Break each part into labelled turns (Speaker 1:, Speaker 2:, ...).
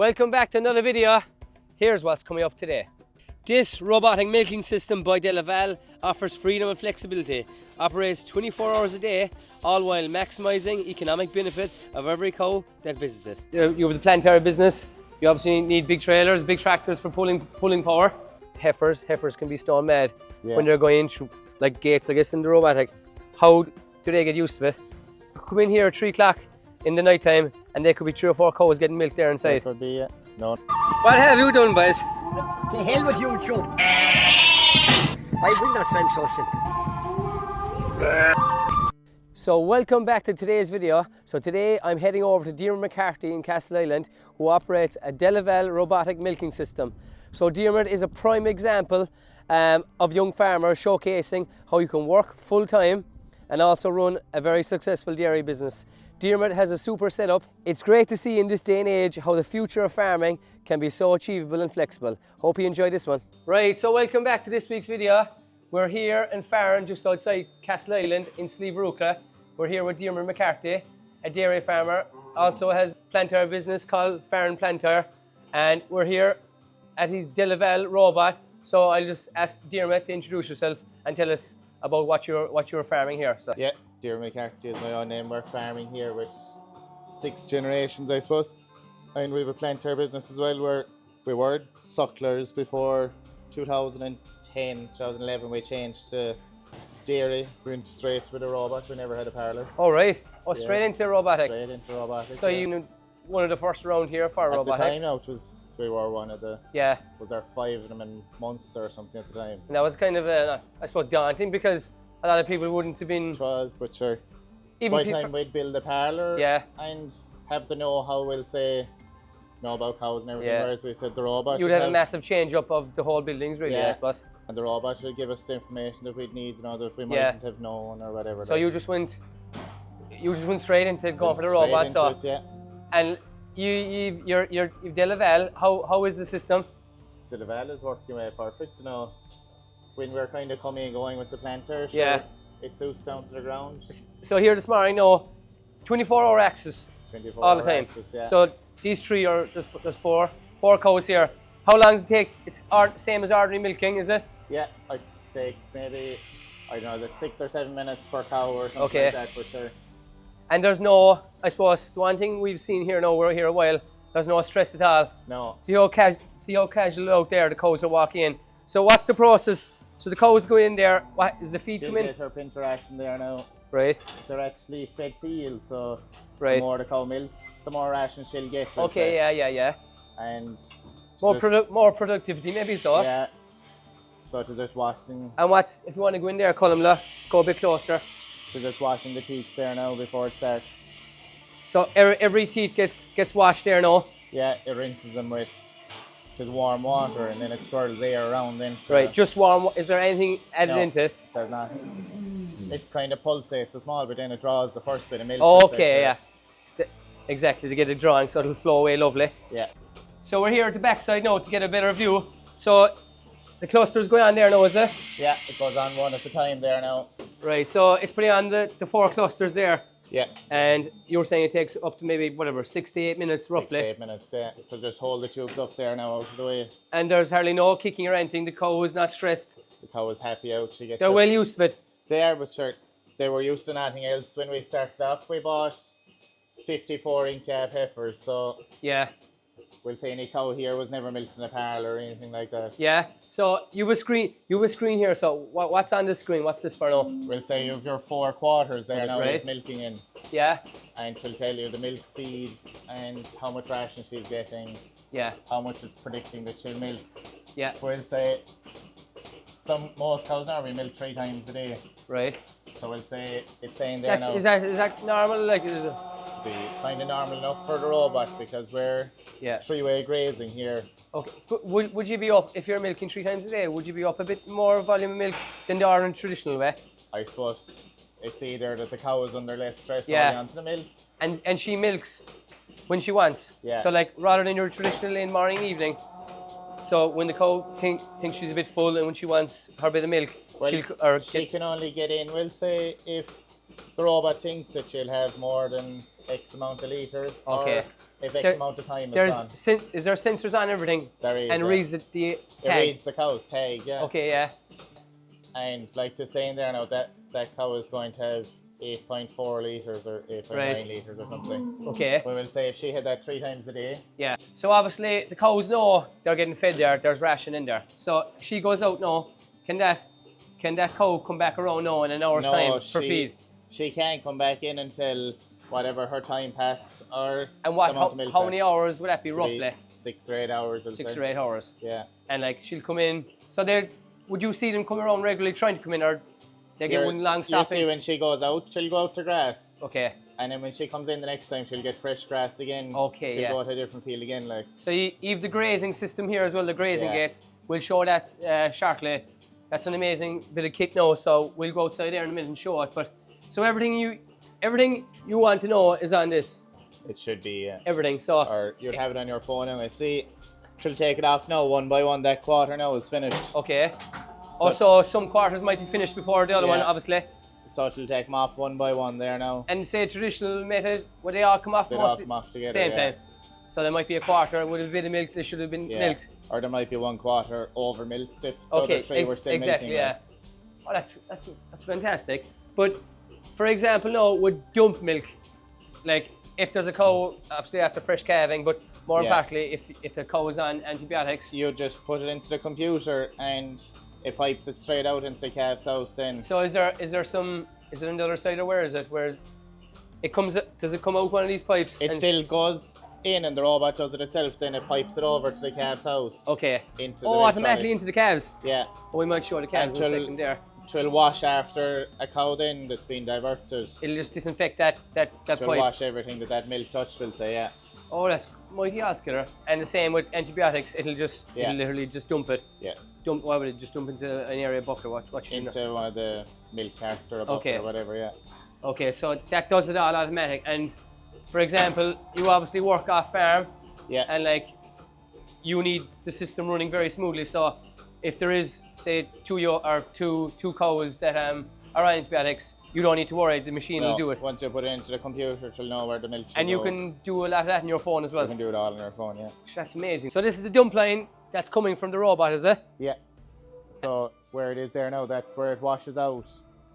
Speaker 1: Welcome back to another video. Here's what's coming up today. This robotic milking system by Delaval offers freedom and flexibility, operates 24 hours a day, all while maximising economic benefit of every cow that visits it. You have the planter business, you obviously need big trailers, big tractors for pulling power. Heifers can be stone mad when they're going through like gates, I guess, in the robotic. How do they get used to it? Come in here at 3 o'clock in the night time and there could be 3 or 4 cows getting milked there inside.
Speaker 2: That could be, no.
Speaker 1: What have you done, boys?
Speaker 3: The hell with you, Joe. I will not send so simple.
Speaker 1: So welcome back to today's video. So today I'm heading over to Diarmuid McCarthy in Castle Island, who operates a Delaval robotic milking system. So Diarmuid is a prime example of young farmers showcasing how you can work full time and also run a very successful dairy business. Diarmuid has a super setup. It's great to see in this day and age how the future of farming can be so achievable and flexible. Hope you enjoy this one. Right, so welcome back to this week's video. We're here in Farran, just outside Castle Island in Slieve. We're here with Diarmuid McCarthy, a dairy farmer, also has planter business called Farran Planter, and we're here at his Delaval robot. So I'll just ask Diarmuid to introduce yourself and tell us about what you're farming here. So.
Speaker 2: Yeah, Diarmuid McCarthy is my own name. We're farming here with 6 generations, I suppose. And we have a planter business as well where we were sucklers before 2010, 2011 we changed to dairy. We went straight with a robot, we never had a parlour.
Speaker 1: Oh right, straight into robotic.
Speaker 2: Straight into robotic.
Speaker 1: So you were one of the first around here for robotic?
Speaker 2: At the time now, we were one of the, was there 5 of them in months or something at the time.
Speaker 1: And that was kind of, I suppose, daunting because a lot of people wouldn't have been...
Speaker 2: It was, but sure.
Speaker 1: Even
Speaker 2: by the time we'd build a parlour and have the know-how, we'll say, know about cows and everything, whereas we said the robot
Speaker 1: you'd have a massive change up of the whole buildings really, I suppose.
Speaker 2: And the robot should give us the information that we'd need, that we mightn't have known or whatever.
Speaker 1: So you just went straight into going for the robot, so... And you're Delaval, how is the system?
Speaker 2: Delaval is working away perfect, when we're kind of coming and going with the planter, it suits down to the ground.
Speaker 1: So here this morning, 24-hour access all the time. So these 3 are, there's 4 cows here. How long does it take? It's same as ordinary milking, is it? Yeah,
Speaker 2: I'd take maybe, I don't know, like 6 or 7 minutes per cow or something like that for sure. And
Speaker 1: there's no, I suppose, the one thing we've seen here now, we're here a while, there's no stress at all.
Speaker 2: No.
Speaker 1: See how casual out there the cows are walking in. So what's the process? So the cows go in there, what is the feed come in?
Speaker 2: She'll get her pinter ration there now.
Speaker 1: Right.
Speaker 2: They're actually fed to yield, so the more the cow milks, the more ration she'll get.
Speaker 1: Okay, yeah. And more productivity maybe, so.
Speaker 2: Yeah. So to just washing.
Speaker 1: And if you want to go in there, Columla, go a bit closer.
Speaker 2: So just washing the teeth there now before it starts.
Speaker 1: So every teeth gets washed there now?
Speaker 2: Yeah, it rinses them with just warm water and then it swirls air around then.
Speaker 1: Right, just warm. Is there anything added into it?
Speaker 2: There's not. It kind of pulsates a small bit, then it draws the first bit of milk.
Speaker 1: Oh, okay, yeah. Exactly, to get it drawing so it'll flow away lovely.
Speaker 2: Yeah.
Speaker 1: So we're here at the backside now to get a better view. So the cluster's going on there now, is it?
Speaker 2: Yeah, it goes on one at a time there now.
Speaker 1: Right, so it's putting on the 4 clusters there.
Speaker 2: Yeah.
Speaker 1: And you were saying it takes up to maybe, 6 to 8 minutes roughly?
Speaker 2: 6 to 8 minutes, yeah. So just hold the tubes up there now out of the way.
Speaker 1: And there's hardly no kicking or anything, the cow is not stressed?
Speaker 2: The cow is happy out, she gets
Speaker 1: They're well used to it?
Speaker 2: They are, but sure, they were used to nothing else. When we started off, we bought 54 in-calf heifers, so... Yeah. We'll say any cow here was never milked in a parlour or anything like that.
Speaker 1: Yeah, so you have a screen here, so what's on the screen? What's this for now?
Speaker 2: We'll say you have your 4 quarters there now
Speaker 1: right.
Speaker 2: It's milking in.
Speaker 1: Yeah.
Speaker 2: And she'll tell you the milk speed and how much ration she's getting.
Speaker 1: Yeah.
Speaker 2: How much it's predicting that she'll milk.
Speaker 1: Yeah.
Speaker 2: We'll say most cows now we milk 3 times a day.
Speaker 1: Right.
Speaker 2: So we'll say it's saying there now.
Speaker 1: Is that normal? Like, is it?
Speaker 2: Should be kind of normal enough for the robot because we're 3-way grazing here.
Speaker 1: Okay. But would you be up if you're milking 3 times a day? Would you be up a bit more volume of milk than they are in traditional way?
Speaker 2: I suppose it's either that the cow is under less stress holding onto the milk.
Speaker 1: And she milks when she wants. Yeah. So like rather than your traditional in morning evening. So when the cow thinks she's a bit full and when she wants her bit of milk,
Speaker 2: she can only get in, we'll say, if the robot thinks that she'll have more than X amount of litres,
Speaker 1: Okay.
Speaker 2: or if X amount of time is gone.
Speaker 1: Is there sensors on everything?
Speaker 2: There is,
Speaker 1: and
Speaker 2: yeah.
Speaker 1: reads the tag?
Speaker 2: It reads the cow's tag, yeah.
Speaker 1: Okay, yeah.
Speaker 2: And like to say in there now that cow is going to have 8.4 litres or 8.9
Speaker 1: Right.
Speaker 2: litres or something.
Speaker 1: Okay.
Speaker 2: We will say if she had that 3 times a day.
Speaker 1: Yeah. So obviously the cows know they're getting fed there. There's ration in there. So she goes out now. Can that cow come back around now in an hour's time for feed?
Speaker 2: She can't come back in until whatever her time passed, or
Speaker 1: And what?
Speaker 2: the amount of milk
Speaker 1: How many hours would that be roughly?
Speaker 2: 6 or 8 hours.
Speaker 1: 6 or 8 hours.
Speaker 2: Yeah.
Speaker 1: And like she'll come in. So would you see them come around regularly trying to come in, or they get one long
Speaker 2: You
Speaker 1: stopping?
Speaker 2: see when she goes out, she'll go out to grass.
Speaker 1: Okay.
Speaker 2: And then when she comes in the next time, she'll get fresh grass again.
Speaker 1: Okay,
Speaker 2: she'll
Speaker 1: yeah.
Speaker 2: go to a different field again, like.
Speaker 1: So you've the grazing system here as well, the grazing
Speaker 2: Yeah.
Speaker 1: gates. We'll show that shortly. That's an amazing bit of kit now, so we'll go outside there in a minute and show it. But so everything you want to know is on this.
Speaker 2: It should be, yeah.
Speaker 1: Everything. So
Speaker 2: Or you'd have it on your phone anyway. See, she'll take it off now, one by one. That quarter now is finished.
Speaker 1: okay. Also, some quarters might be finished before the other one,
Speaker 2: Yeah.
Speaker 1: obviously.
Speaker 2: So it'll take them off one by one there now.
Speaker 1: And say traditional method, would they all come off
Speaker 2: They'd all
Speaker 1: mostly
Speaker 2: come off together,
Speaker 1: same
Speaker 2: yeah.
Speaker 1: time? So there might be a quarter with a bit of milk. They should have been
Speaker 2: Yeah.
Speaker 1: milked.
Speaker 2: Or there might be 1 quarter over milked if the
Speaker 1: Okay,
Speaker 2: other 3 were still
Speaker 1: exactly,
Speaker 2: milking.
Speaker 1: yeah. Oh, that's fantastic. But for example, now with dump milk, like if there's a cow, obviously after fresh calving, but more
Speaker 2: Yeah.
Speaker 1: importantly, if the cow is on antibiotics.
Speaker 2: You just put it into the computer and it pipes it straight out into the calf's house then.
Speaker 1: So is it on the other side, or where is it? Where it comes? Does it come out one of these pipes?
Speaker 2: It still goes in and the robot does it itself, then it pipes it over to the calf's house.
Speaker 1: Okay.
Speaker 2: Into the
Speaker 1: automatically
Speaker 2: electronic.
Speaker 1: into the calves.
Speaker 2: Yeah.
Speaker 1: Oh, we might show the calves in a second there.
Speaker 2: It will wash after a cow then that's been diverted.
Speaker 1: It'll just disinfect that
Speaker 2: It
Speaker 1: pipe.
Speaker 2: will wash everything that milk touched, will say, yeah.
Speaker 1: Oh, that's mighty altogether. And the same with antibiotics. It'll
Speaker 2: Yeah.
Speaker 1: literally just dump it.
Speaker 2: Yeah.
Speaker 1: Why would it just dump into an area bucket? What should you know?
Speaker 2: Into one of the milk cart or a bucket
Speaker 1: Okay.
Speaker 2: or whatever, yeah.
Speaker 1: Okay, so that does it all automatic. And for example, you obviously work off farm,
Speaker 2: Yeah.
Speaker 1: and like you need the system running very smoothly. So if there is, say, two cows that are on antibiotics, you don't need to worry. The machine will do it,
Speaker 2: Once you put it into the computer, it'll know where the milk should
Speaker 1: and you
Speaker 2: go.
Speaker 1: can do a lot of that on your phone as well.
Speaker 2: You can do it all on your phone, yeah.
Speaker 1: That's amazing. So this is the dump line that's coming from the robot, is it?
Speaker 2: Yeah. So where it is there now, that's where it washes out.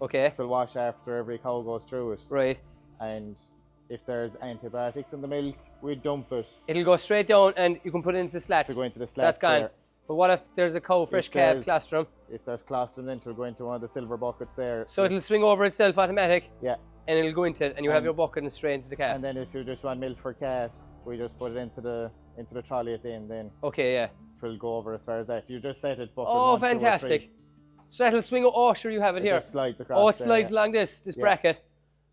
Speaker 1: Okay.
Speaker 2: It will wash after every cow goes through it.
Speaker 1: Right.
Speaker 2: And if there's antibiotics in the milk, we dump it.
Speaker 1: It'll go straight down, and you can put it into the slats.
Speaker 2: To go into the
Speaker 1: So
Speaker 2: slats
Speaker 1: that's gone.
Speaker 2: there.
Speaker 1: But what if there's a cow, fresh calf,
Speaker 2: there's-
Speaker 1: colostrum?
Speaker 2: If there's colostrum, then it'll go into one of the silver buckets there.
Speaker 1: So it'll swing over itself automatic,
Speaker 2: Yeah.
Speaker 1: and it'll go into it, and you have
Speaker 2: And-
Speaker 1: your bucket and straight into the calf.
Speaker 2: And then if you just want milk for cat, we just put it into the trolley at the end, then
Speaker 1: Okay, yeah.
Speaker 2: it will go over as far as that. You just set it bucket
Speaker 1: Oh,
Speaker 2: 1, 2, or 3.
Speaker 1: fantastic. So that'll swing. Oh, sure, you have it
Speaker 2: It
Speaker 1: here.
Speaker 2: just slides across.
Speaker 1: Oh, it
Speaker 2: there,
Speaker 1: slides
Speaker 2: yeah.
Speaker 1: along this
Speaker 2: Yeah.
Speaker 1: bracket.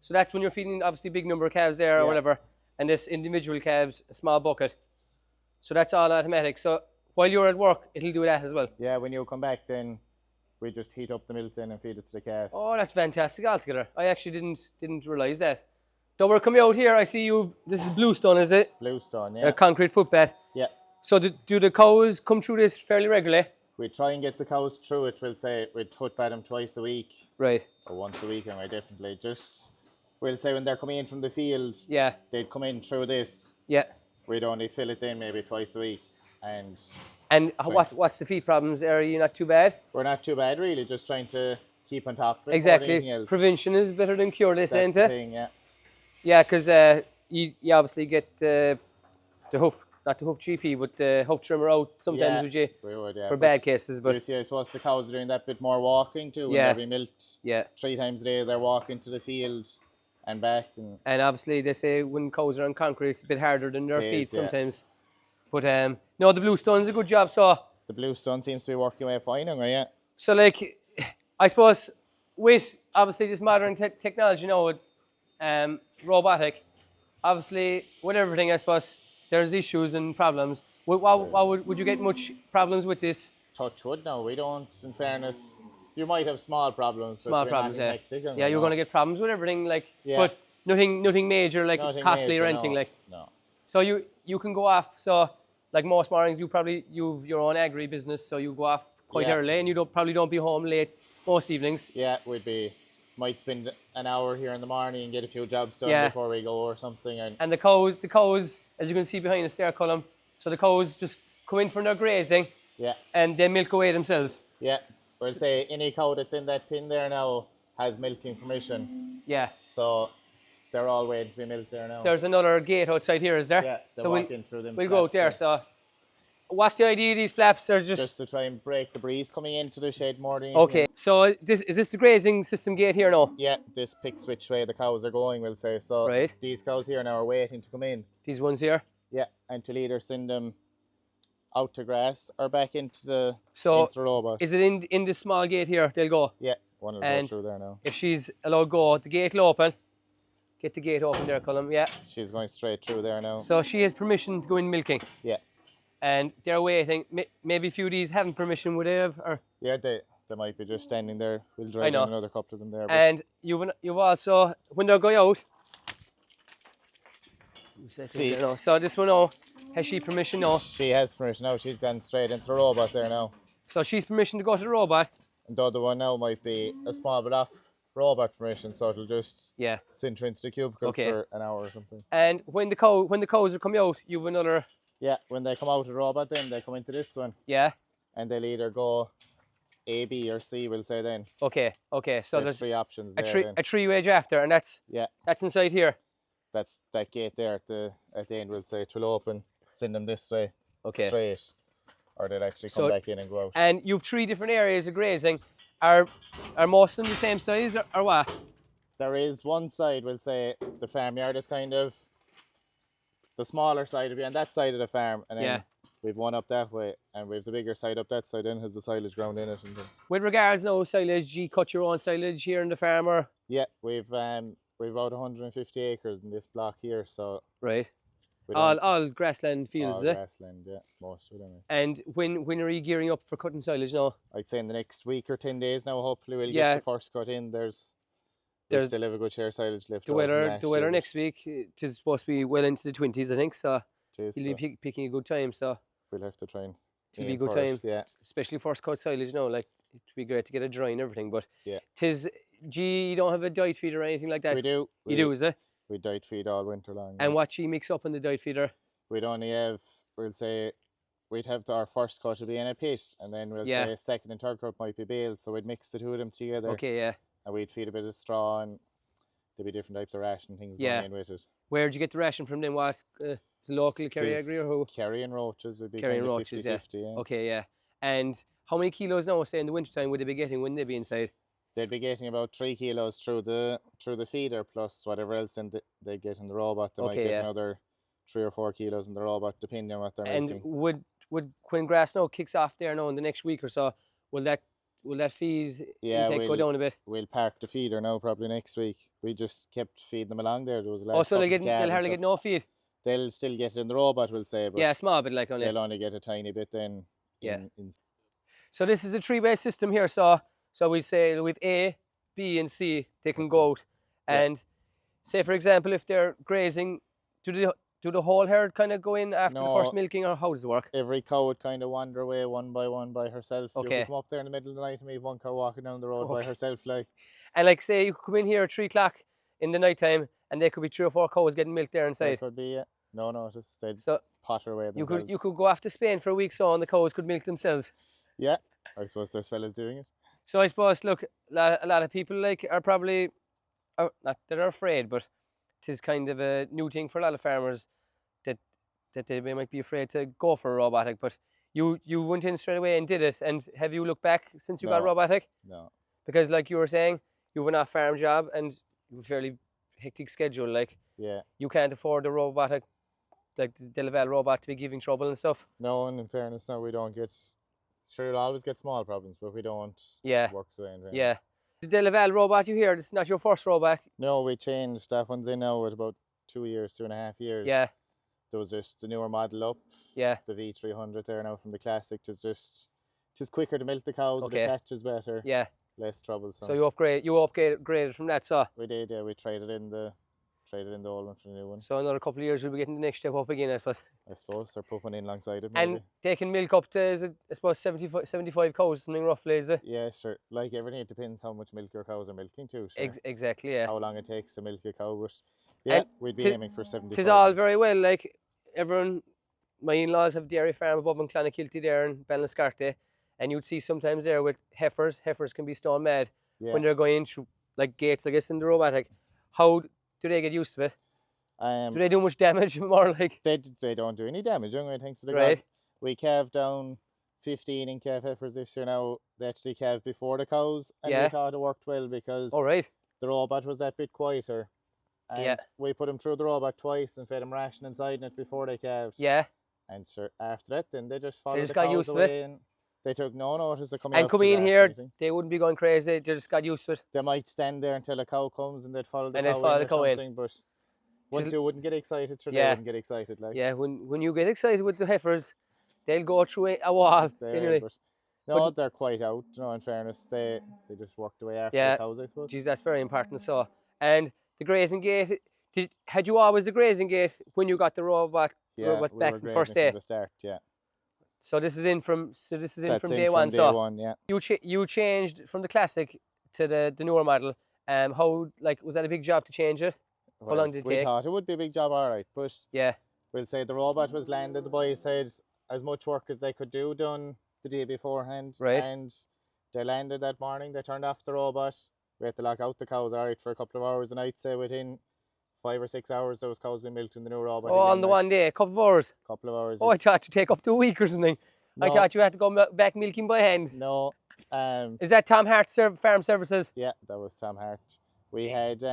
Speaker 1: So that's when you're feeding obviously big number of calves there or
Speaker 2: Yeah.
Speaker 1: whatever, and this individual calves, a small bucket. So that's all automatic. So while you're at work, it'll do that as well.
Speaker 2: Yeah, when you come back, then we just heat up the milk then and feed it to the calves.
Speaker 1: Oh, that's fantastic altogether. I actually didn't realise that. So we're coming out here. I see you. This is bluestone, is it?
Speaker 2: Bluestone, yeah.
Speaker 1: A concrete footpath.
Speaker 2: Yeah.
Speaker 1: So do the cows come through this fairly regularly?
Speaker 2: We try and get the cows through it, we'll say, we'd footbath them twice a week,
Speaker 1: Right.
Speaker 2: or once a week anyway, definitely. Just, we'll say when they're coming in from the field,
Speaker 1: Yeah.
Speaker 2: they'd come in through this.
Speaker 1: Yeah.
Speaker 2: We'd only fill it in maybe twice a week. And
Speaker 1: And what's the feed problems there? Are you not too bad?
Speaker 2: we're not too bad, really, just trying to keep on top of it. more than
Speaker 1: Exactly.
Speaker 2: anything else.
Speaker 1: Prevention is better than cure, they say,
Speaker 2: That's
Speaker 1: ain't
Speaker 2: the
Speaker 1: it?
Speaker 2: thing, yeah.
Speaker 1: Yeah, because you obviously get the hoof, not the hoof GP, but the hoof trimmer out sometimes
Speaker 2: Yeah,
Speaker 1: would you,
Speaker 2: we would, yeah.
Speaker 1: for
Speaker 2: But
Speaker 1: bad cases. But
Speaker 2: you see, I suppose the cows are doing that bit more walking too. When
Speaker 1: Yeah.
Speaker 2: they're being milked
Speaker 1: yeah,
Speaker 2: 3 times a day, they're walking to the field and back.
Speaker 1: and obviously they say when cows are on concrete, it's a bit harder than their
Speaker 2: It
Speaker 1: feet
Speaker 2: is, yeah.
Speaker 1: sometimes. But no, the Bluestone's a good job.
Speaker 2: The bluestone seems to be working away fine anyway, yeah.
Speaker 1: So like, I suppose with obviously this modern technology now with robotic, obviously with everything, I suppose there's issues and problems. Would you get much problems with this?
Speaker 2: Touch wood now, we don't, in fairness. You might have small problems. but
Speaker 1: Small
Speaker 2: we're
Speaker 1: problems,
Speaker 2: not
Speaker 1: yeah.
Speaker 2: hectic,
Speaker 1: Yeah, you're going to get problems with everything, like,
Speaker 2: Yeah.
Speaker 1: but nothing major, like
Speaker 2: Nothing
Speaker 1: costly or
Speaker 2: major,
Speaker 1: anything,
Speaker 2: no,
Speaker 1: like.
Speaker 2: No.
Speaker 1: So you can go off. So like most mornings, you've your own agri business, so you go off quite
Speaker 2: Yeah.
Speaker 1: early, and you probably don't be home late most evenings.
Speaker 2: Yeah, we'd be might spend an hour here in the morning and get a few jobs done
Speaker 1: Yeah.
Speaker 2: before we go or something.
Speaker 1: And the cows, as you can see behind us there, Colm, so the cows just come in from their grazing
Speaker 2: yeah,
Speaker 1: and they milk away themselves.
Speaker 2: yeah. We'll say any cow that's in that pen there now has milking permission.
Speaker 1: Yeah.
Speaker 2: So they're all waiting to be milked there now.
Speaker 1: There's another gate outside here, is there?
Speaker 2: Yeah, they're
Speaker 1: so
Speaker 2: walking through them.
Speaker 1: We'll go out there.
Speaker 2: flaps,
Speaker 1: So what's the idea of these flaps? There's
Speaker 2: just to try and break the breeze coming into the shed more than
Speaker 1: Okay,
Speaker 2: anything.
Speaker 1: so is this the grazing system gate here now?
Speaker 2: Yeah, this picks which way the cows are going, we'll say. So
Speaker 1: Right.
Speaker 2: these cows here now are waiting to come in.
Speaker 1: These ones here?
Speaker 2: Yeah, and to either send them out to grass or back into the robot.
Speaker 1: Is it in this small gate here they'll go?
Speaker 2: Yeah, one will go through there now.
Speaker 1: If she's allowed to go, the gate will open. Get the gate open there, Colm, yeah.
Speaker 2: She's going straight through there now.
Speaker 1: So she has permission to go in milking?
Speaker 2: Yeah.
Speaker 1: And they're waiting. Maybe a few of these haven't permission, would they have? Or?
Speaker 2: Yeah, they might be just standing there. We'll drive in another couple of them there.
Speaker 1: And you've also, when they're going out,
Speaker 2: see,
Speaker 1: so this one now, has she permission now?
Speaker 2: She has permission now. She's gone straight into the robot there now.
Speaker 1: So she's permission to go to the robot?
Speaker 2: And the other one now might be a small bit off robot permission, so it'll just send her into the cubicles for an hour or something.
Speaker 1: And when the cows are coming out, you've another...
Speaker 2: Yeah, when they come out of the robot then they come into this one.
Speaker 1: Yeah.
Speaker 2: And they'll either go A, B or C, we'll say then.
Speaker 1: Okay, so there's
Speaker 2: 3 options there.
Speaker 1: A 3-way after, and that's inside here.
Speaker 2: That's that gate there at the end, we'll say. It will open, send them this way, straight. Or they'll actually come back in and go out.
Speaker 1: And you've 3 different areas of grazing. Are most of them the same size or what?
Speaker 2: There is one side, we'll say, the farmyard is kind of the smaller side will be on that side of the farm, and then we've one up that way, and we've the bigger side up that side. Then has the silage ground in it and things.
Speaker 1: With regards now silage, you cut your own silage here in the farm, or?
Speaker 2: Yeah, we've about 150 acres in this block here, so
Speaker 1: right. All grassland fields,
Speaker 2: is it? Grassland, yeah, most of them.
Speaker 1: And when are you gearing up for cutting silage now?
Speaker 2: I'd say in the next week or 10 days now. Hopefully we'll get the first cut in. There's still have a good share of silage left.
Speaker 1: The weather next week, it is supposed to be well into the 20s, I think. So you'll be picking a good time. So
Speaker 2: we'll have to try and.
Speaker 1: It'll be a good time, especially first cut silage now. Like it'd be great to get it dry and everything. But you don't have a diet feeder or anything like that.
Speaker 2: We do.
Speaker 1: You do, is it?
Speaker 2: We diet feed all winter long.
Speaker 1: And what you mix up in the diet feeder?
Speaker 2: We'd only have, we'll say, we'd have our first cut would be in a pit, and then we'll say second and third cut might be bale. So we'd mix the 2 of them together.
Speaker 1: Okay, yeah.
Speaker 2: And we'd feed a bit of straw, and there'd be different types of ration things going in with it.
Speaker 1: Where'd you get the ration from then? What? Is it local Kerry Agri or who?
Speaker 2: Kerry and Roaches would be
Speaker 1: Kerry
Speaker 2: kind
Speaker 1: and
Speaker 2: of
Speaker 1: Roaches,
Speaker 2: 50-50, yeah.
Speaker 1: Okay, yeah. And how many kilos now, say in the wintertime, would they be getting when they be inside?
Speaker 2: They'd be getting about 3 kilos through the feeder plus whatever else they get in the robot. They might get another 3 or 4 kilos in the robot, depending on what they're making.
Speaker 1: And would when grass now kicks off there now in the next week or so, will that feed intake go down a bit?
Speaker 2: We'll park the feeder now probably next week. We just kept feeding them along there. There was a lot
Speaker 1: so they'll hardly get no feed?
Speaker 2: They'll still get it in the robot, we'll say. But
Speaker 1: a small bit like only.
Speaker 2: They'll only get a tiny bit then.
Speaker 1: So this is a 3-way system here. So we say with A, B and C, they can go out. And say, for example, if they're grazing, do the whole herd kind of go in after the first milking, or how does it work?
Speaker 2: Every cow would kind of wander away one by herself.
Speaker 1: Okay.
Speaker 2: You could come up there in the middle of the night and meet one cow walking down the road by herself.
Speaker 1: And like say you could come in here at 3 o'clock in the night time and there could be 3 or 4 cows getting milked there inside.
Speaker 2: That could be, No, just they'd potter away themselves.
Speaker 1: You could go off to Spain for a week and the cows could milk themselves.
Speaker 2: Yeah, I suppose there's fellas doing it.
Speaker 1: So I suppose, look, a lot of people are probably, not that they're afraid, but it is kind of a new thing for a lot of farmers that they might be afraid to go for a robotic. But you went in straight away and did it. And have you looked back since you got robotic? No. Because like you were saying, you have an off-farm job and you have a fairly hectic schedule. You can't afford a robotic, like the Delaval robot, to be giving trouble and stuff.
Speaker 2: No, and in fairness, we don't get. Sure, you'll always get small problems, but we don't work so in.
Speaker 1: Yeah. The Delaval robot you hear, this is not your first robot?
Speaker 2: No, we changed. That one's in now at about 2.5 years.
Speaker 1: Yeah.
Speaker 2: There was just the newer model up.
Speaker 1: Yeah.
Speaker 2: The V300 there now from the Classic. It's quicker to milk the cows. It attaches better.
Speaker 1: Yeah.
Speaker 2: Less troublesome.
Speaker 1: So you upgraded from that, so?
Speaker 2: We did, yeah. We traded in the trade it in the old one for the new one.
Speaker 1: So another couple of years we'll be getting the next step up again, I suppose.
Speaker 2: I suppose, or put one in alongside it maybe.
Speaker 1: And taking milk up to, is it, I suppose, 75 cows, something roughly, is it?
Speaker 2: Yeah, sure. Like everything, it depends how much milk your cows are milking too. Sure.
Speaker 1: Exactly, yeah.
Speaker 2: How long it takes to milk a cow, but yeah,
Speaker 1: And
Speaker 2: we'd be aiming for 75.
Speaker 1: Tis all very well, like everyone, my in-laws have dairy farm above in Clonakilty there in Ballinascarty, and you'd see sometimes there with heifers can be stone mad when they're going in through like gates, I guess, in the robotic. How do they get used to it? Do they do much damage? More like
Speaker 2: they don't do any damage. Anyway, thanks for the
Speaker 1: right.
Speaker 2: God. We calved down 15 in calf heifers this year now. They actually calved before the cows, and we thought it worked well because the robot was that bit quieter. And we put them through the robot twice and fed them ration inside it before they calved.
Speaker 1: Yeah.
Speaker 2: And sure, after that, then they just followed the
Speaker 1: got
Speaker 2: cows
Speaker 1: used to
Speaker 2: away
Speaker 1: it.
Speaker 2: and they took no notice of coming
Speaker 1: and
Speaker 2: up
Speaker 1: coming
Speaker 2: to
Speaker 1: in here, they wouldn't be going crazy. They just got used to it.
Speaker 2: They might stand there until a cow comes and they'd follow the cow
Speaker 1: follow
Speaker 2: in
Speaker 1: the
Speaker 2: or
Speaker 1: cow in.
Speaker 2: something. But once you wouldn't get excited, sure, they wouldn't get excited. Like
Speaker 1: when you get excited with the heifers, they'll go through a wall. Anyway.
Speaker 2: But they're quite out. You know, in fairness, they just worked away after the cows, I suppose.
Speaker 1: Geez, that's very important. So, and the grazing gate. Had you always the grazing gate when you got the robot back the first day?
Speaker 2: From the start, yeah.
Speaker 1: So this is in from day
Speaker 2: one.
Speaker 1: So
Speaker 2: one, yeah.
Speaker 1: You changed from the classic to the newer model. How was that a big job to change it? How long did it take?
Speaker 2: We thought it would be a big job, all right, but we'll say the robot was landed. The boys had as much work as they could do done the day beforehand, and they landed that morning. They turned off the robot. We had to lock out the cows, all right, for a couple of hours, and I'd say within 5 or 6 hours, those cows been milked in the new robot.
Speaker 1: Oh, on the one day, a couple of hours.
Speaker 2: Couple of hours.
Speaker 1: Oh, I thought you'd take up to a week or something. No. I thought you had to go back milking by hand.
Speaker 2: No.
Speaker 1: Is that Tom Hart Farm Services?
Speaker 2: Yeah, that was Tom Hart. We had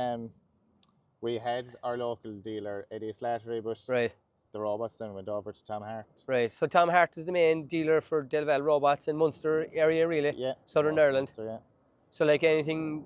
Speaker 2: our local dealer Eddie Slattery, but the robots then went over to Tom Hart. Right.
Speaker 1: So Tom Hart is the main dealer for Delaval robots in Munster area, really.
Speaker 2: Yeah.
Speaker 1: Southern Ireland.
Speaker 2: Munster, yeah.
Speaker 1: So like anything,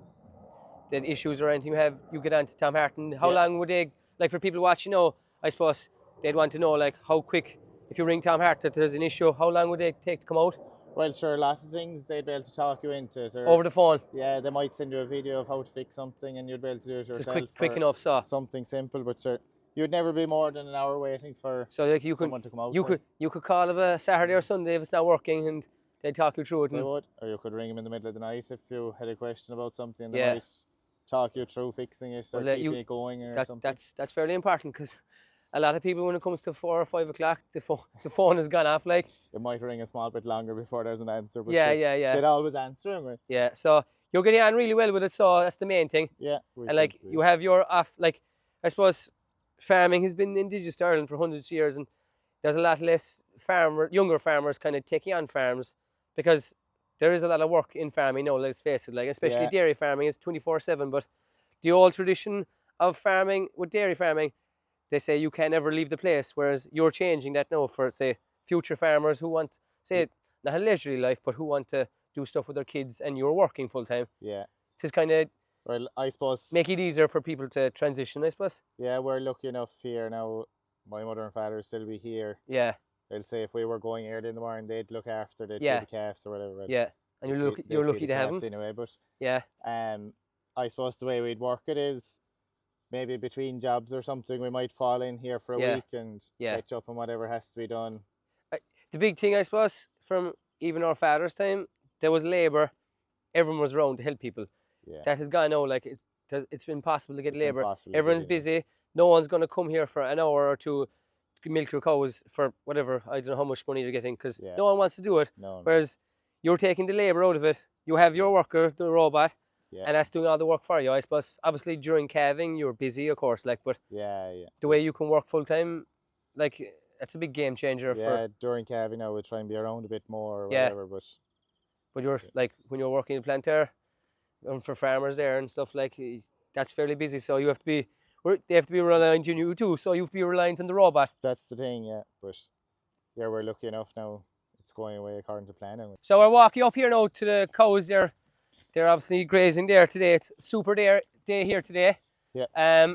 Speaker 1: that issues or anything you get on to Tom Hart, and how long would they, like for people watching now, I suppose they'd want to know like how quick, if you ring Tom Hart that there's an issue, how long would they take to come out?
Speaker 2: Well, sure, lots of things they'd be able to talk you into it.
Speaker 1: Over the phone?
Speaker 2: Yeah, they might send you a video of how to fix something and you'd be able to do it yourself.
Speaker 1: Just quick enough, so.
Speaker 2: Something simple, but sure, you'd never be more than an hour waiting for someone to come out.
Speaker 1: You could call of a Saturday or Sunday if it's not working and they'd talk you through it.
Speaker 2: They would, or you could ring them in the middle of the night if you had a question about something. They might talk you through fixing it or keep it going or something.
Speaker 1: That's fairly important because a lot of people, when it comes to 4 or 5 o'clock, the phone has gone off. Like
Speaker 2: it might ring a small bit longer before there's an answer. But they'd always answer anyway.
Speaker 1: Yeah, so you're getting on really well with it, so that's the main thing.
Speaker 2: Yeah,
Speaker 1: and like you have your I suppose farming has been indigenous to Ireland for hundreds of years, and there's a lot less younger farmers kind of taking on farms because there is a lot of work in farming now, let's face it, like especially dairy farming is 24/7, but the old tradition of farming with dairy farming, they say you can never leave the place, whereas you're changing that now for, say, future farmers who want, say, not a leisurely life, but who want to do stuff with their kids and you're working full time.
Speaker 2: Yeah.
Speaker 1: It's kind of,
Speaker 2: well, I suppose,
Speaker 1: make it easier for people to transition, I suppose.
Speaker 2: Yeah, we're lucky enough here now. My mother and father still be here.
Speaker 1: Yeah.
Speaker 2: They'll say if we were going early in the morning, they'd look after, they'd feed the calves or whatever. Right?
Speaker 1: Yeah, and you're lucky to have them.
Speaker 2: Anyway, but
Speaker 1: yeah.
Speaker 2: I suppose the way we'd work it is maybe between jobs or something, we might fall in here for a week and catch up on whatever has to be done.
Speaker 1: The big thing, I suppose, from even our father's time, there was labour. Everyone was around to help people.
Speaker 2: Yeah.
Speaker 1: That has gone now. Like it's been impossible to get labour. Everyone's busy. No one's going to come here for an hour or two to milk your cows for whatever. I don't know how much money they're getting because no one wants to do it.
Speaker 2: No.
Speaker 1: Whereas you're taking the labour out of it. You have your worker, the robot, and that's doing all the work for you. I suppose obviously during calving you're busy, of course, like, but the way you can work full time, like, it's a big game changer.
Speaker 2: Yeah, during calving now we'll try and be around a bit more or whatever,
Speaker 1: but you're like when you're working in the plant there, for farmers there and stuff, like, that's fairly busy, so you have to be, they have to be reliant on you too, so you have to be reliant on the robot.
Speaker 2: That's the thing, but yeah, we're lucky enough now. It's going away according to plan. Anyway.
Speaker 1: So we're walking up here now to the cows there. They're obviously grazing there today. It's super day here today.
Speaker 2: Yeah.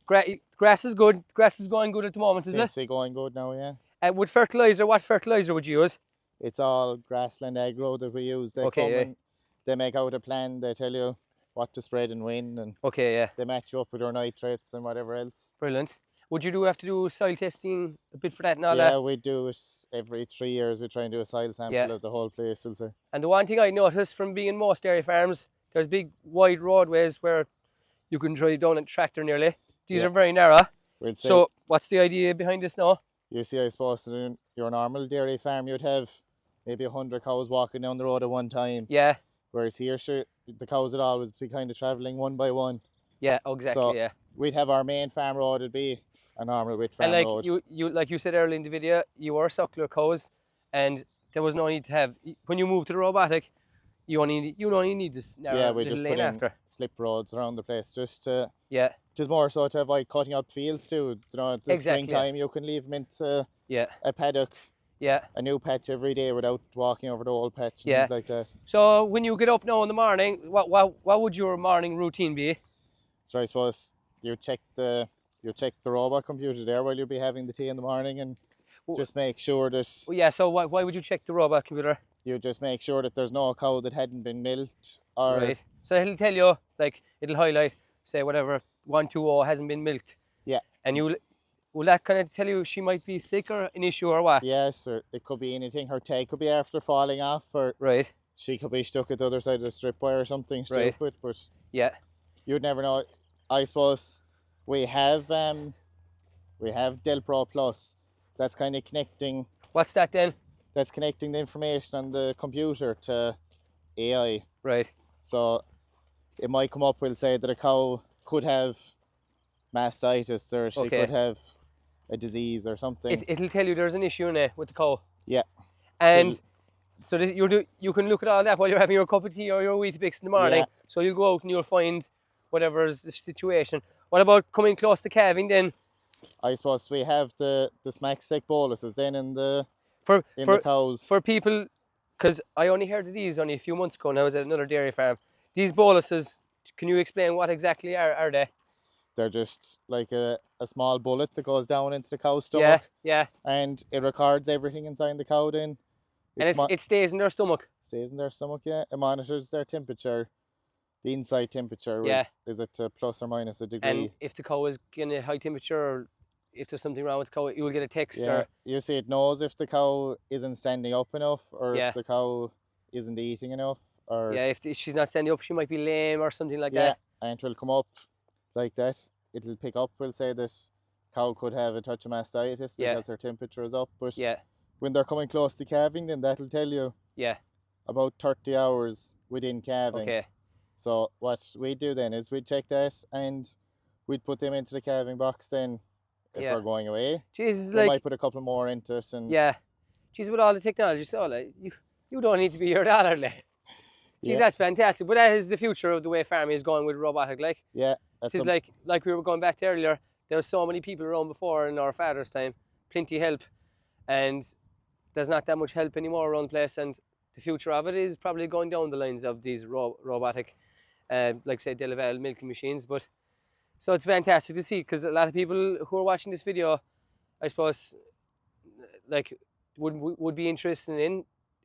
Speaker 1: Grass is good. Grass is going good at the moment, is it?
Speaker 2: It's going good now, yeah.
Speaker 1: And with fertiliser, what fertiliser would you use?
Speaker 2: It's all Grassland Agro that we use. They come and they make out a plan. They tell you what to spread and when, and
Speaker 1: Okay, yeah.
Speaker 2: they match you up with your nitrates and whatever else.
Speaker 1: Brilliant. Would you have to do soil testing a bit for that and all that?
Speaker 2: Yeah, we do it every 3 years. We try and do a soil sample of the whole place, we'll say.
Speaker 1: And the one thing I noticed from being in most dairy farms, there's big wide roadways where you can drive down a tractor nearly. These are very narrow.
Speaker 2: We'll say,
Speaker 1: so what's the idea behind this now?
Speaker 2: you see, I suppose in your normal dairy farm, you'd have maybe 100 cows walking down the road at one time.
Speaker 1: Yeah.
Speaker 2: Whereas here, sure, the cows would always be kind of travelling one by one.
Speaker 1: Yeah, exactly,
Speaker 2: So
Speaker 1: yeah.
Speaker 2: we'd have our main farm road, it'd be a normal wheat farm road.
Speaker 1: And like you said earlier in the video, you were suckler cows, and there was no need to have, when you move to the robotic, you only need this narrow
Speaker 2: we
Speaker 1: little
Speaker 2: just
Speaker 1: lane
Speaker 2: put in
Speaker 1: after.
Speaker 2: slip roads around the place, just to,
Speaker 1: Yeah.
Speaker 2: just more so to avoid cutting up fields too. You know, at the springtime, you can leave them into a paddock, a new patch every day without walking over the old patch and things like that.
Speaker 1: So when you get up now in the morning, what would your morning routine be?
Speaker 2: So I suppose you check the robot computer there while you'll be having the tea in the morning, and just make sure that...
Speaker 1: Yeah, so why would you check the robot computer?
Speaker 2: You just make sure that there's no cow that hadn't been milked, or...
Speaker 1: Right. So it'll tell you, like, it'll highlight, say, whatever, 120 hasn't been milked.
Speaker 2: Yeah.
Speaker 1: And will that kind of tell you she might be sick or an issue or what?
Speaker 2: Yes, or it could be anything. Her tag could be after falling off, or she could be stuck at the other side of the strip wire or something stupid, but you'd never know. I suppose we have Del Pro Plus. That's kind of connecting...
Speaker 1: What's that then?
Speaker 2: That's connecting the information on the computer to AI.
Speaker 1: Right.
Speaker 2: So it might come up, we'll say that a cow could have mastitis, or she could have a disease or something.
Speaker 1: It'll tell you there's an issue in it with the cow.
Speaker 2: Yeah.
Speaker 1: And so you can look at all that while you're having your cup of tea or your Weetabix in the morning. So you'll go out and you'll find whatever's the situation. What about coming close to calving then?
Speaker 2: I suppose we have the smack stick boluses then in the cows.
Speaker 1: For people, because I only heard of these only a few months ago, and I was at another dairy farm. These boluses, can you explain what exactly are they?
Speaker 2: They're just like a small bullet that goes down into the cow's stomach.
Speaker 1: Yeah.
Speaker 2: And it records everything inside the cow then.
Speaker 1: And it stays in their stomach?
Speaker 2: Stays in their stomach, yeah. It monitors their temperature. The inside temperature is it to plus or minus a degree.
Speaker 1: And if the cow is getting a high temperature, or if there's something wrong with the cow, you will get a text.
Speaker 2: Yeah, you see it knows if the cow isn't standing up enough, or if the cow isn't eating enough. Or
Speaker 1: if she's not standing up, she might be lame or something like that.
Speaker 2: Yeah, and it will come up like that. It'll pick up, we'll say that cow could have a touch of mastitis because her temperature is up. But when they're coming close to calving, then that'll tell you about 30 hours within calving.
Speaker 1: Okay.
Speaker 2: So what we'd do then is we'd check that, and we'd put them into the calving box then if we're going away.
Speaker 1: Jesus,
Speaker 2: we might put a couple more into it. And
Speaker 1: Jesus, with all the technology, so like, you don't need to be your daughter, like. Jeez, that's fantastic. But that is the future of the way farming is going with robotic, like.
Speaker 2: Yeah.
Speaker 1: It's like we were going back to earlier, there were so many people around before in our father's time, plenty help, and there's not that much help anymore around the place, and the future of it is probably going down the lines of these robotic, like say Delaval milking machines. But so it's fantastic to see, because a lot of people who are watching this video, I suppose, like would be interested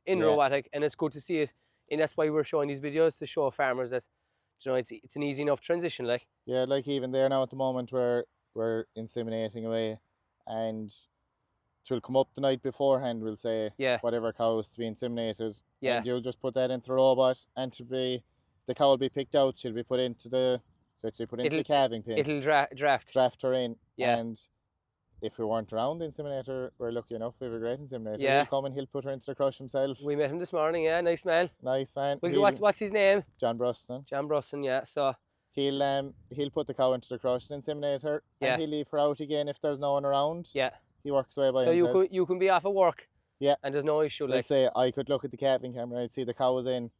Speaker 1: in robotic, and it's good to see it, and that's why we're showing these videos, to show farmers that, you know, it's an easy enough transition, like.
Speaker 2: Yeah, like even there now at the moment we're inseminating away, and it will come up the night beforehand, we'll say, whatever cow is to be inseminated, and you'll just put that into the robot, and the cow will be picked out, she'll be put into the calving pen.
Speaker 1: It'll draft
Speaker 2: her in, and if we weren't around the inseminator, we're lucky enough, we have a great inseminator. He'll come and he'll put her into the crush himself.
Speaker 1: We met him this morning, nice man.
Speaker 2: Nice man.
Speaker 1: What's his name?
Speaker 2: John Bruston.
Speaker 1: John Bruston, so
Speaker 2: he'll put the cow into the crush and inseminate her, and he'll leave her out again if there's no one around. He works away by himself.
Speaker 1: So you can be off at work. And there's no issue.
Speaker 2: Let's say I could look at the calving camera, I'd see the cow is in,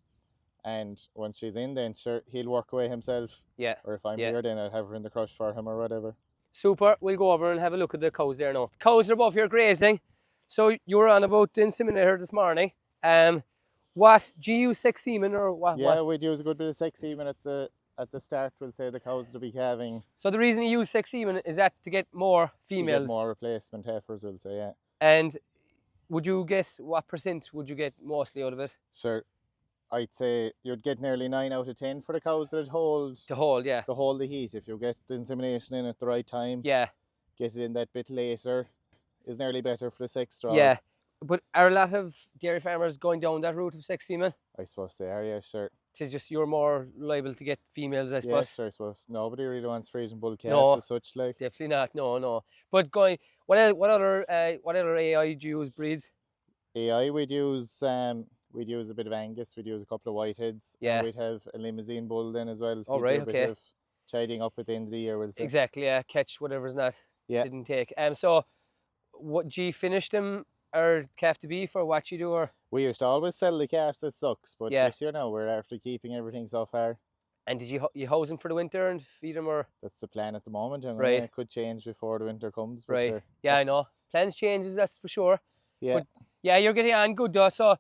Speaker 2: and when she's in, then sure, he'll work away himself. Or if I'm here, then I'll have her in the crush for him or whatever. Super.
Speaker 1: We'll go over and have a look at the cows there now. The cows are above here grazing. So you were on about the inseminator this morning. What, do you use sex semen or what?
Speaker 2: Yeah, we'd use a good bit of sex semen at the start. We'll say the cows will be calving.
Speaker 1: So the reason you use sex semen is that to get more females?
Speaker 2: To get more replacement heifers, we'll say,
Speaker 1: And would you get, what % would you get mostly out of it?
Speaker 2: Sure. I'd say you'd get nearly 9 out of 10 for the cows that hold
Speaker 1: To hold, yeah.
Speaker 2: the heat. If you get the insemination in at the right time,
Speaker 1: Yeah.
Speaker 2: get it in that bit later, is nearly better for the sex draws.
Speaker 1: Yeah. But are a lot of dairy farmers going down that route of sex semen?
Speaker 2: I suppose they are, yeah, sure.
Speaker 1: To just you're more liable to get females, I
Speaker 2: Yeah,
Speaker 1: suppose.
Speaker 2: sure, I suppose. Nobody really wants freezing bull calves
Speaker 1: No.
Speaker 2: as such, like.
Speaker 1: Definitely not. No. But going, what other AI do you use breeds?
Speaker 2: AI, we'd use a bit of Angus, we'd use a couple of Whiteheads,
Speaker 1: Yeah.
Speaker 2: and we'd have a limousine bull then as well.
Speaker 1: Oh,
Speaker 2: He'd
Speaker 1: right,
Speaker 2: do a bit
Speaker 1: okay.
Speaker 2: of tidying up at the end of the year, we'll say.
Speaker 1: Exactly. Yeah. Catch whatever's not
Speaker 2: Yeah.
Speaker 1: didn't take. So, what do you finish them or calf to beef or what you do or?
Speaker 2: We used to always sell the calves as sucks, but
Speaker 1: Yeah.
Speaker 2: this year now we're after keeping everything so far.
Speaker 1: And did you hose them for the winter and feed them or?
Speaker 2: That's the plan at the moment, and
Speaker 1: Right.
Speaker 2: it could change before the winter comes. But
Speaker 1: Right.
Speaker 2: sure.
Speaker 1: Yeah, I know. Plans changes, that's for sure.
Speaker 2: Yeah.
Speaker 1: But yeah, you're getting on good though. So,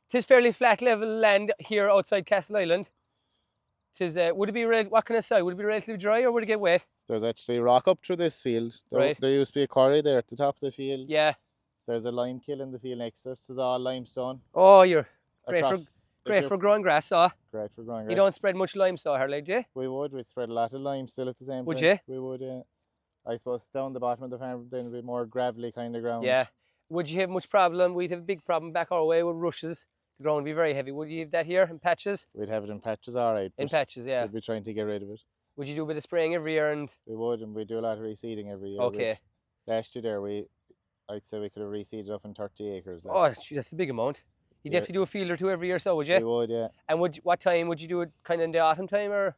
Speaker 1: tis fairly flat level land here outside Castle Island. Tis would it be what can I say? Would it be relatively dry or would it get wet?
Speaker 2: There's actually rock up through this field.
Speaker 1: Right.
Speaker 2: There used to be a quarry there at the top of the field.
Speaker 1: Yeah.
Speaker 2: There's a lime kiln in the field next to us. This is all limestone.
Speaker 1: Oh, you're great
Speaker 2: Across,
Speaker 1: for growing grass. So
Speaker 2: great for growing grass.
Speaker 1: you don't spread much lime saw here, like, do you?
Speaker 2: We'd spread a lot of lime still at the same
Speaker 1: Would
Speaker 2: time.
Speaker 1: you?
Speaker 2: We would, I suppose down the bottom of the farm, then a bit more gravelly kind of ground.
Speaker 1: Yeah. Would you have much problem? We'd have a big problem back our way with rushes. The ground would be very heavy. Would you have that here in patches?
Speaker 2: We'd have it in patches, all right.
Speaker 1: In
Speaker 2: but
Speaker 1: patches, yeah.
Speaker 2: We'd be trying to get rid of it.
Speaker 1: Would you do a bit of spraying every year and?
Speaker 2: We would, and we do a lot of reseeding every year.
Speaker 1: Okay.
Speaker 2: Last year there, I'd say we could have reseeded up in 30 acres. Like.
Speaker 1: Oh, gee, that's a big amount. You
Speaker 2: Yeah.
Speaker 1: definitely do a field or two every year, so would you?
Speaker 2: We would, yeah.
Speaker 1: And what time would you do it? Kind of in the autumn time, or?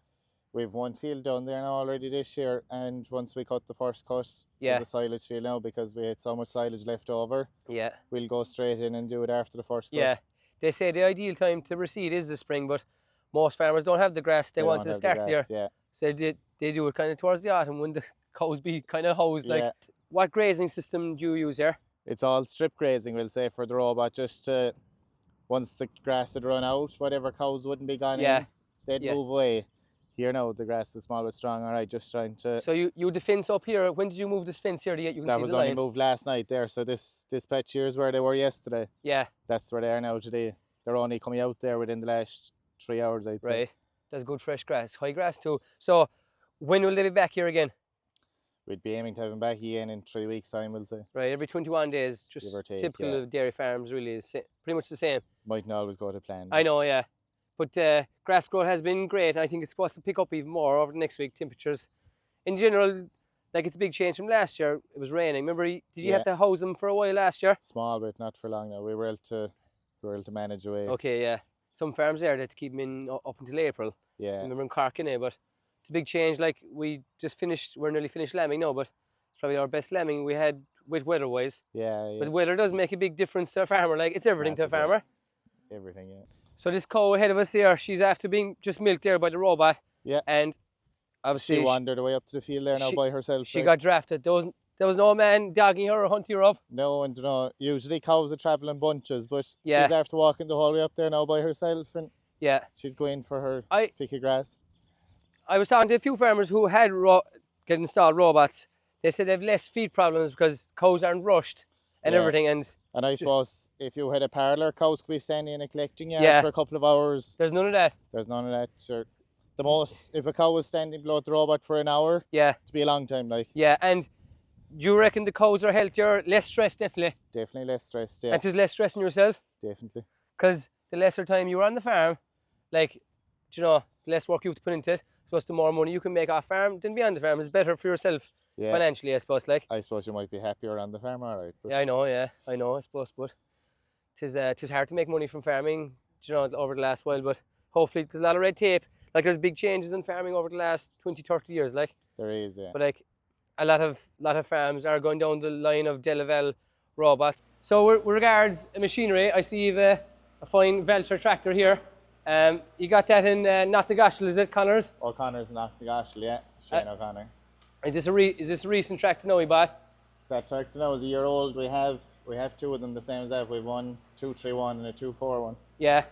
Speaker 2: We've one field down there now already this year, and once we cut the first cut,
Speaker 1: Yeah.
Speaker 2: there's a silage field now because we had so much silage left over.
Speaker 1: Yeah.
Speaker 2: We'll go straight in and do it after the first cut.
Speaker 1: Yeah. They say the ideal time to reseed is the spring, but most farmers don't have the grass they want
Speaker 2: don't
Speaker 1: to
Speaker 2: have
Speaker 1: start
Speaker 2: the
Speaker 1: the year.
Speaker 2: grass, Yeah.
Speaker 1: So they do it kind of towards the autumn when the cows be kind of housed. Like,
Speaker 2: Yeah.
Speaker 1: what grazing system do you use here?
Speaker 2: It's all strip grazing, we'll say, for the robot, just to, once the grass had run out, whatever cows wouldn't be gone
Speaker 1: Yeah.
Speaker 2: in, they'd
Speaker 1: Yeah.
Speaker 2: move away. Here now, the grass is small but strong, all right, just trying to...
Speaker 1: So you the fence up here. When did you move this fence here to get you can
Speaker 2: that
Speaker 1: see
Speaker 2: was
Speaker 1: the
Speaker 2: only
Speaker 1: line?
Speaker 2: moved last night there, so this patch here is where they were yesterday.
Speaker 1: Yeah.
Speaker 2: That's where they are now today. They're only coming out there within the last 3 hours, I'd say.
Speaker 1: Right. That's good fresh grass, high grass too. So when will they be back here again?
Speaker 2: We'd be aiming to have them back again in 3 weeks' time, we'll say.
Speaker 1: Right, every 21 days, just
Speaker 2: Give or take,
Speaker 1: typical
Speaker 2: yeah.
Speaker 1: of dairy farms. Really is pretty much the same.
Speaker 2: Mightn't always go to plan.
Speaker 1: I
Speaker 2: but
Speaker 1: know, yeah. But grass growth has been great. I think it's supposed to pick up even more over the next week. Temperatures, in general, like it's a big change from last year. It was raining. Remember, did you have
Speaker 2: Yeah.
Speaker 1: to house them for a while last year?
Speaker 2: Small bit, not for long now. We were able to manage away.
Speaker 1: Okay, yeah. Some farms there, they had to keep them in up until April. I
Speaker 2: Yeah.
Speaker 1: remember in Cork, but it's a big change. Like we're nearly finished lambing now, but it's probably our best lambing we had with weather-wise.
Speaker 2: Yeah.
Speaker 1: But weather does make a big difference to a farmer. Like it's everything to a
Speaker 2: Massive, yeah.
Speaker 1: farmer.
Speaker 2: Everything, yeah.
Speaker 1: So this cow ahead of us here, she's after being just milked there by the robot.
Speaker 2: Yeah.
Speaker 1: And obviously
Speaker 2: She wandered away up to the field there now
Speaker 1: she-
Speaker 2: by herself.
Speaker 1: she
Speaker 2: like.
Speaker 1: got drafted. There was no man dogging her or hunting her up.
Speaker 2: No, and usually cows are travelling bunches, but
Speaker 1: Yeah.
Speaker 2: she's after walking the whole way up there now by herself, and
Speaker 1: Yeah.
Speaker 2: she's going for her
Speaker 1: I
Speaker 2: pick of grass.
Speaker 1: was talking to a few farmers who had get installed robots. They said they have less feed problems because cows aren't rushed and
Speaker 2: Yeah.
Speaker 1: everything. And
Speaker 2: And I suppose if you had a parlour, cows could be standing in a collecting yard
Speaker 1: Yeah.
Speaker 2: for a couple of hours.
Speaker 1: there's none of that.
Speaker 2: There's none of that. Sure. The most, if a cow was standing below the robot for an hour,
Speaker 1: Yeah.
Speaker 2: it'd be a long time. Like
Speaker 1: Yeah. And do you reckon the cows are healthier, less stressed, definitely?
Speaker 2: definitely less stressed. Yeah,
Speaker 1: And there's less stress on yourself?
Speaker 2: definitely.
Speaker 1: Because the lesser time you were on the farm, like, the less work you have to put into it, plus the more money you can make off farm than be on the farm is better for yourself
Speaker 2: Yeah.
Speaker 1: financially, I suppose. Like,
Speaker 2: I suppose you might be happier on the farm, all right. But
Speaker 1: yeah, I know, I suppose, but tis hard to make money from farming, over the last while. But hopefully, there's a lot of red tape. Like, there's big changes in farming over the last 20, 30 years. Like,
Speaker 2: there is, yeah.
Speaker 1: but like, a lot of farms are going down the line of Delaval robots. So, with regards to machinery, I see you've a fine Velter tractor here. You got that in Knocknagoshel, is it, Connors?
Speaker 2: O'Connor's knocked the Goshel, yeah. Shane O'Connor.
Speaker 1: Is this a recent tractor now we bought?
Speaker 2: That tractor now is a year old. We have two of them the same as that. We've one 231 and a 241.
Speaker 1: Yeah.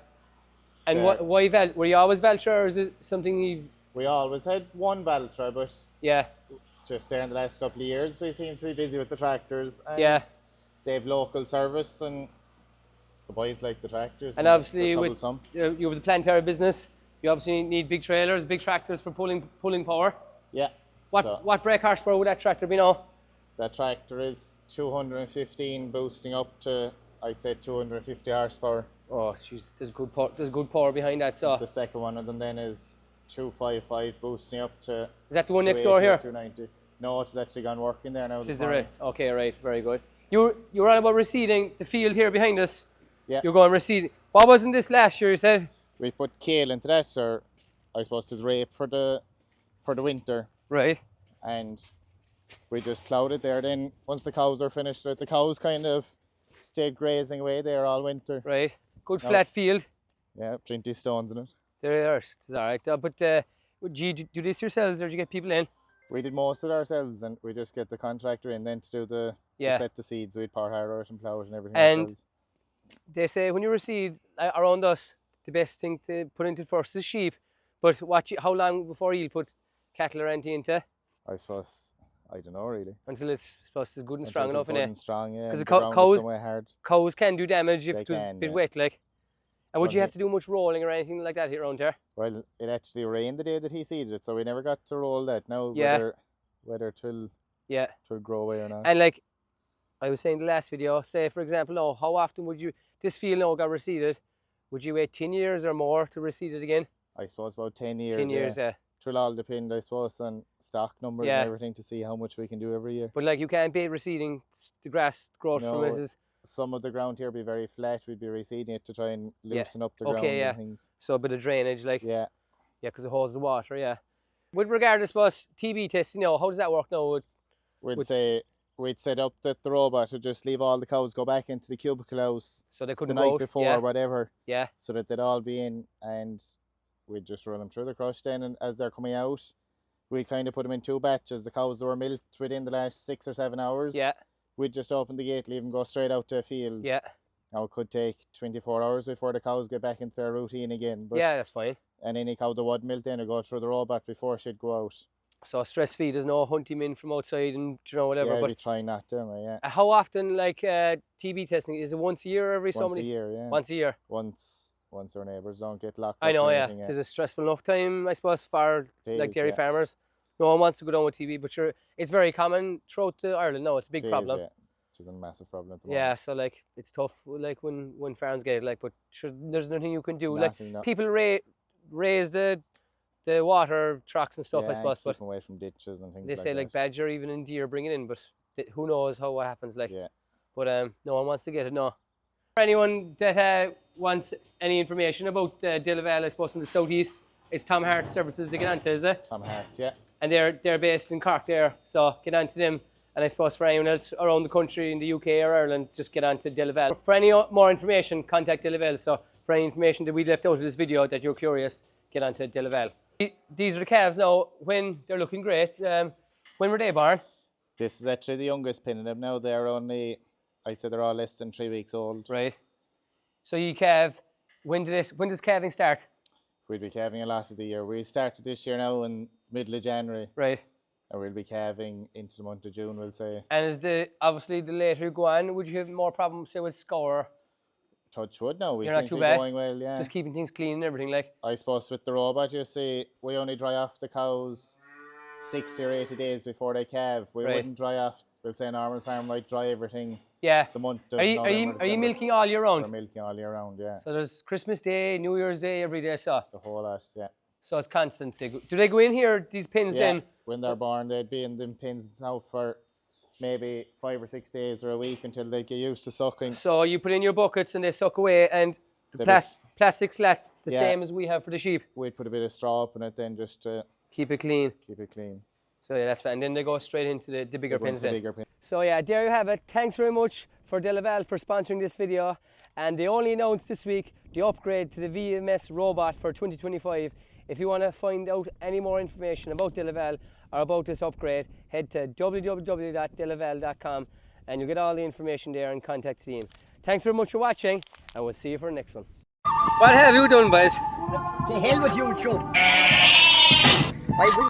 Speaker 1: And
Speaker 2: There.
Speaker 1: why were you always Velter, or is it something you've?
Speaker 2: We always had one Valtra, but
Speaker 1: Yeah.
Speaker 2: just there in the last couple of years we seem to be busy with the tractors, and
Speaker 1: Yeah.
Speaker 2: they have local service, and the boys like the tractors.
Speaker 1: And obviously,
Speaker 2: they're
Speaker 1: with
Speaker 2: troublesome.
Speaker 1: you have the planter business, you obviously need big trailers, big tractors for pulling power.
Speaker 2: Yeah.
Speaker 1: What brake horsepower would that tractor be now?
Speaker 2: That tractor is 215 boosting up to, I'd say, 250 horsepower.
Speaker 1: Oh, jeez, there's good power behind that. So
Speaker 2: The second one of them then is 255 boosting up to.
Speaker 1: is that the one next door here?
Speaker 2: 290. No, it's actually gone working there now.
Speaker 1: Is there right? Okay, right, very good. You were on about reseeding the field here behind us.
Speaker 2: Yeah.
Speaker 1: You're going reseed. What wasn't this last year? You said.
Speaker 2: We put kale into that, or I suppose it's rape for the winter,
Speaker 1: Right.
Speaker 2: and we just ploughed it there. Then once the cows are finished, the cows kind of stayed grazing away there all winter.
Speaker 1: Right. Good
Speaker 2: No.
Speaker 1: flat field.
Speaker 2: Yeah, plenty of stones in it.
Speaker 1: There are. It's all right. But do you do this yourselves, or do you get people in?
Speaker 2: We did most of it ourselves, and we just get the contractor in then to do to set the seeds. We'd power harrow it and plough it and everything
Speaker 1: And
Speaker 2: ourselves.
Speaker 1: they say when you reseed around us, the best thing to put into first is sheep. But how long before you put cattle or anything into?
Speaker 2: I suppose, I don't know really.
Speaker 1: Until it's supposed to be good and strong enough,
Speaker 2: Good
Speaker 1: innit?
Speaker 2: and strong, yeah.
Speaker 1: Because
Speaker 2: and
Speaker 1: the
Speaker 2: the ground is
Speaker 1: cows,
Speaker 2: somewhere hard.
Speaker 1: cows can do damage if
Speaker 2: They
Speaker 1: it was a
Speaker 2: can,
Speaker 1: bit
Speaker 2: yeah.
Speaker 1: wet, like. And would you
Speaker 2: Well,
Speaker 1: have to do much rolling or anything like that here around here?
Speaker 2: Well, it actually rained the day that he seeded it, so we never got to roll that. Now
Speaker 1: Yeah.
Speaker 2: whether it will
Speaker 1: Yeah.
Speaker 2: grow away or not.
Speaker 1: And like I was saying in the last video, say for example, now, how often would you, this field now got reseeded, would you wait 10 years or more to reseed it again?
Speaker 2: I suppose about 10 years.
Speaker 1: 10 years, yeah.
Speaker 2: It will all depend, I suppose, on stock numbers
Speaker 1: Yeah.
Speaker 2: and everything to see how much we can do every year.
Speaker 1: But like you can't be reseeding the grass growth from it.
Speaker 2: No. Some of the ground here be very flat. We'd be reseeding it to try and loosen up the ground
Speaker 1: yeah.
Speaker 2: and things.
Speaker 1: So a bit of drainage, like,
Speaker 2: Yeah.
Speaker 1: yeah, because it holds the water, yeah. With regard to, suppose, TB testing, you know, how does that work now?
Speaker 2: We'd set up that the robot would just leave all the cows go back into the cubicle house
Speaker 1: So they
Speaker 2: the
Speaker 1: couldn't go
Speaker 2: night
Speaker 1: out,
Speaker 2: before
Speaker 1: yeah.
Speaker 2: or whatever,
Speaker 1: Yeah,
Speaker 2: so that they'd all be in, and we'd just run them through the crush then, and as they're coming out, we'd kind of put them in two batches. The cows were milked within the last 6 or 7 hours.
Speaker 1: yeah,
Speaker 2: We'd just open the gate, leave them go straight out to a field.
Speaker 1: yeah.
Speaker 2: Now it could take 24 hours before the cows get back into their routine again. But
Speaker 1: Yeah, that's fine.
Speaker 2: And any cow that would milk then would go through the robot before she'd go out.
Speaker 1: So stress feed, there's no hunting in from outside and, you know, whatever.
Speaker 2: Yeah,
Speaker 1: But
Speaker 2: we try not to, yeah.
Speaker 1: how often, like, TB testing, is it once a year or every so
Speaker 2: Once
Speaker 1: many?
Speaker 2: a year, yeah.
Speaker 1: Once a year.
Speaker 2: Once our neighbours don't get locked
Speaker 1: I
Speaker 2: up
Speaker 1: know,
Speaker 2: or
Speaker 1: yeah.
Speaker 2: anything,
Speaker 1: It's a stressful enough time, I suppose, for
Speaker 2: It
Speaker 1: like
Speaker 2: is,
Speaker 1: dairy
Speaker 2: yeah.
Speaker 1: farmers. No one wants to go down with TB, but sure, it's very common throughout Ireland. No, it's a big
Speaker 2: It is,
Speaker 1: problem.
Speaker 2: yeah. It is a massive problem at the
Speaker 1: Yeah,
Speaker 2: moment.
Speaker 1: so like it's tough, like when farms get it, like, but sure, there's nothing you can do.
Speaker 2: Nothing,
Speaker 1: like
Speaker 2: no.
Speaker 1: people raise the water trucks and stuff, I
Speaker 2: Yeah,
Speaker 1: suppose,
Speaker 2: keep
Speaker 1: but
Speaker 2: 'em away from ditches and things
Speaker 1: they say like
Speaker 2: that.
Speaker 1: badger, even in deer, bring it in, but who knows what happens, like.
Speaker 2: Yeah.
Speaker 1: But no one wants to get it, no. For anyone that wants any information about Delaval, I suppose in the southeast, it's Tom Hart Services to get onto, is it?
Speaker 2: Tom Hart, yeah.
Speaker 1: And they're based in Cork there, so get on to them. And I suppose for anyone else around the country, in the UK or Ireland, just get on to Delaval. For any more information, contact Delaval. So for any information that we left out of this video that you're curious, get on to Delaval. These are the calves now, when they're looking great. When were they born?
Speaker 2: This is actually the youngest pin in them now. They're only, I'd say they're all less than 3 weeks old.
Speaker 1: Right. So you calve, when does calving start?
Speaker 2: We'd be calving a lot of the year. We started this year now in the middle of January.
Speaker 1: Right.
Speaker 2: And we'll be calving into the month of June, we'll say.
Speaker 1: And obviously the later you go on, would you have more problems, say, with scour?
Speaker 2: Touch wood now. We
Speaker 1: You're
Speaker 2: seem
Speaker 1: not
Speaker 2: to
Speaker 1: too
Speaker 2: be
Speaker 1: bad.
Speaker 2: going well, yeah.
Speaker 1: Just keeping things clean and everything, like.
Speaker 2: I suppose with the robot, you see, we only dry off the cows 60 or 80 days before they calve. We
Speaker 1: Right.
Speaker 2: wouldn't dry off, we'll say a normal farm might dry everything
Speaker 1: Yeah.
Speaker 2: the month of
Speaker 1: Are you
Speaker 2: November, December.
Speaker 1: milking all year
Speaker 2: We're
Speaker 1: round?
Speaker 2: milking all year round, yeah.
Speaker 1: So there's Christmas Day, New Year's Day, every day, so.
Speaker 2: The whole lot, yeah.
Speaker 1: So it's constant. Do they go in here, these pins
Speaker 2: Yeah,
Speaker 1: in?
Speaker 2: when they're born, they'd be in them pins now for maybe 5 or 6 days or a week until they get used to sucking.
Speaker 1: So you put in your buckets and they suck away, and the
Speaker 2: They
Speaker 1: plastic slats, the
Speaker 2: Yeah.
Speaker 1: same as we have for the sheep.
Speaker 2: We'd put a bit of straw up in it then just to
Speaker 1: Keep it clean.
Speaker 2: keep it clean.
Speaker 1: So yeah, that's fine. And then they go straight into the bigger
Speaker 2: Go into
Speaker 1: pins
Speaker 2: the
Speaker 1: then.
Speaker 2: bigger pin.
Speaker 1: So yeah, there you have it. Thanks very much for Delaval for sponsoring this video. And they only announced this week the upgrade to the VMS robot for 2025. If you want to find out any more information about Delaval or about this upgrade, head to www.delaval.com and you'll get all the information there and contact the team. Thanks very much for watching, and we'll see you for the next one. What have you done, boys?
Speaker 3: The hell with you, Joe. I will